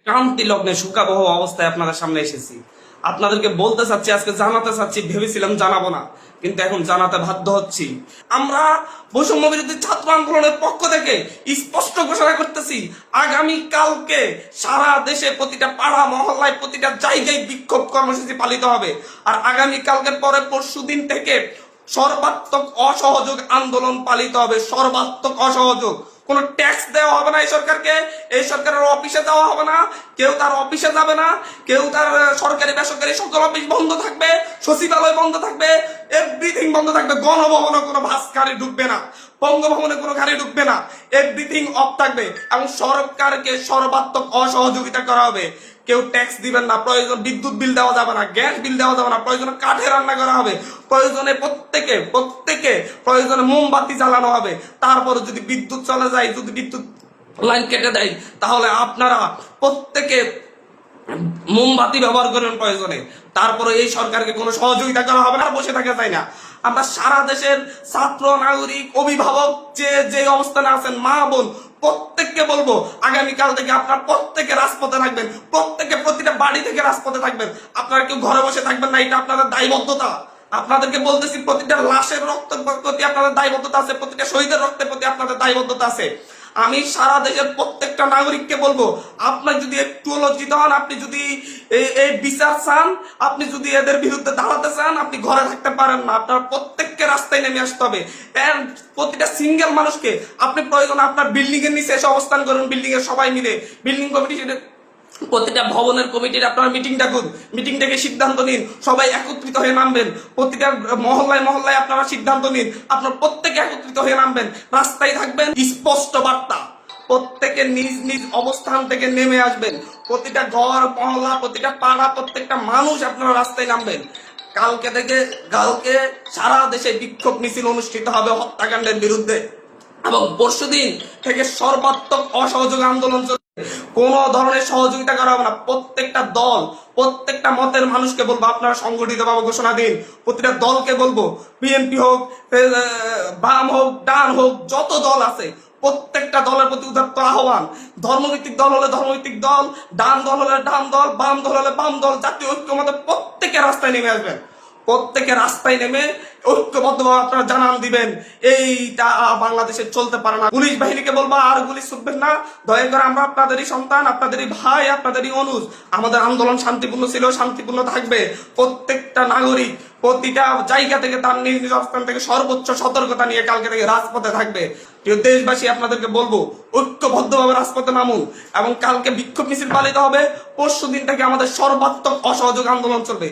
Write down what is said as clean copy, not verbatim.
ক্রান্তি লগ্নে শোকাবহ অবস্থায় আপনাদের সামনে এসেছি। আপনাদেরকে বলতে চাচ্ছি, আজকে জানাতে চাচ্ছি, ভেবেছিলাম জানাবো না, কিন্তু এখন জানাতে বাধ্য হচ্ছি। আমরা বৈষম্য বিরোধী ছাত্র আন্দোলনের পক্ষ থেকে স্পষ্ট ঘোষণা করতেছি, আগামী কালকে সারা দেশে প্রতিটা পাড়া মহল্লায় প্রতিটা জায়গায় বিক্ষোভ কর্মসূচি পালিত হবে। আর আগামী কালকের পরে পরশু দিন থেকে সর্বাত্মক অসহযোগ আন্দোলন পালিত হবে। সর্বাত্মক অসহযোগ, কোনো ট্যাক্স দেওয়া হবে না এই সরকারকে, এই সরকারের অফিসে যাওয়া হবে না, কেউ তার অফিসে যাবে না, কেউ তার সরকারি বেসরকারি সকল অফিস বন্ধ থাকবে, সচিবালয় বন্ধ থাকবে, এভরিথিং বন্ধ থাকবে। গণভবনে কোনো বাস গাড়ি ঢুকবে না, বঙ্গভবনে কোনো গাড়ি ঢুকবে না, এভরিথিং অফ থাকবে। এবং সরকারকে সর্বাত্মক অসহযোগিতা করা হবে। কেউ ট্যাক্স দিবেন না, প্রয়োজন বিদ্যুৎ বিল দেওয়া যাবে না, গ্যাস বিল দেওয়া যাবে না, প্রয়োজনে কাঠে রান্না করা হবে, প্রয়োজনে প্রত্যেকে প্রয়োজনে মোমবাতি জ্বালানো হবে। তারপরে যদি বিদ্যুৎ চলে যায়, যদি বিদ্যুৎ লাইন কেটে দেয়, তাহলে আপনারা প্রত্যেকে মোমবাতি ব্যবহার করবেন প্রয়োজনে। তারপরে এই সরকারকে কোনো সহযোগিতা করা হবে না, বসে থাকা যায় না। আমরা সারা দেশের ছাত্র, নাগরিক, অভিভাবক যে অবস্থানে আছেন, মা বোন, প্রত্যেককে বলবো, আগামীকাল থেকে আপনারা প্রত্যেকে রাজপথে থাকবেন, প্রত্যেকে প্রতিটা বাড়ি থেকে রাজপথে থাকবেন। আপনারা কেউ ঘরে বসে থাকবেন না, এটা আপনাদের দায়বদ্ধতা। আপনাদেরকে বলতেছি, প্রতিটা লাশের রক্তের প্রতি আপনাদের দায়বদ্ধতা আছে, প্রতিটা শহীদের রক্তের প্রতি আপনাদের দায়বদ্ধতা আছে। আমি সারা দেশের প্রত্যেকটা নাগরিককে বলবো, আপনার যদি একটু লজ্জিত হন, আপনি যদি এই বিচার চান, আপনি যদি এদের বিরুদ্ধে দাঁড়াতে চান, আপনি ঘরে থাকতে পারেন না, আপনার প্রত্যেককে রাস্তায় নেমে আসতে হবে। প্রতিটা সিঙ্গেল মানুষকে আপনি প্রয়োজন আপনার বিল্ডিং এর নিচে এসে অবস্থান করুন, বিল্ডিং এর সবাই মিলে, বিল্ডিং কমিটি, প্রতিটা ভবনের কমিটির আপনারা মিটিং ডাকুন, মিটিং ডেকে সিদ্ধান্ত নিন, সবাই একত্রিত হয়ে নামবেন। প্রতিটা মহল্লায় মহল্লায় আপনারা সিদ্ধান্ত নিন, আপনারা প্রত্যেকে একত্রিত হয়ে নামবেন, রাস্তায় থাকবেন। স্পষ্ট বার্তা, প্রত্যেকে নিজ নিজ অবস্থান থেকে নেমে আসবেন। প্রতিটা ঘর মহল্লা, প্রতিটা পাড়া, প্রত্যেকটা মানুষ আপনারা রাস্তায় নামবেন। কালকে সারা দেশে বিক্ষোভ মিছিল অনুষ্ঠিত হবে হত্যাকাণ্ডের বিরুদ্ধে, এবং পরশুদিন থেকে সর্বাত্মক অসহযোগ আন্দোলন চলবে। কোন ধরনের সহযোগিতা করা হবে না। প্রত্যেকটা দল, প্রত্যেকটা মতের মানুষকে বলবো, আপনারা সংগঠিত ভাবে ঘোষণা দিন। প্রতিটা দলকে বলবো, বিএনপি হোক, বাম হোক, ডান হোক, যত দল আছে প্রত্যেকটা দলের প্রতি উদাত্ত আহ্বান। ধর্মভিত্তিক দল হলে ধর্মভিত্তিক দল, ডান দল হলে ডান দল, বাম দল হলে বাম দল, জাতীয় ঐক্যমতে প্রত্যেকে রাস্তায় নেমে আসবেন। প্রত্যেকে রাস্তায় নেমে ঐক্যবদ্ধভাবে আপনারা জানান দিবেন, এইটা বাংলাদেশে চলতে পারে না। পুলিশ বাহিনীকে বলবো, আর গুলি ছুটবেন না, দয়া করে। আমরা আপনাদেরই সন্তান, আপনাদেরই ভাই, আপনাদেরই অনুজ। আমাদের আন্দোলন শান্তিপূর্ণ ছিল, শান্তিপূর্ণ থাকবে। প্রত্যেকটা নাগরিক প্রতিটা জায়গা থেকে তার নিজ নিজ অবস্থান থেকে সর্বোচ্চ সতর্কতা নিয়ে কালকে থেকে রাজপথে থাকবে। প্রিয় দেশবাসী, আপনাদেরকে বলবো, ঐক্যবদ্ধভাবে রাজপথে নামুন, এবং কালকে বিক্ষোভ মিছিল পালিত হবে। পরশু দিন থেকে আমাদের সর্বাত্মক অসহযোগ আন্দোলন চলবে।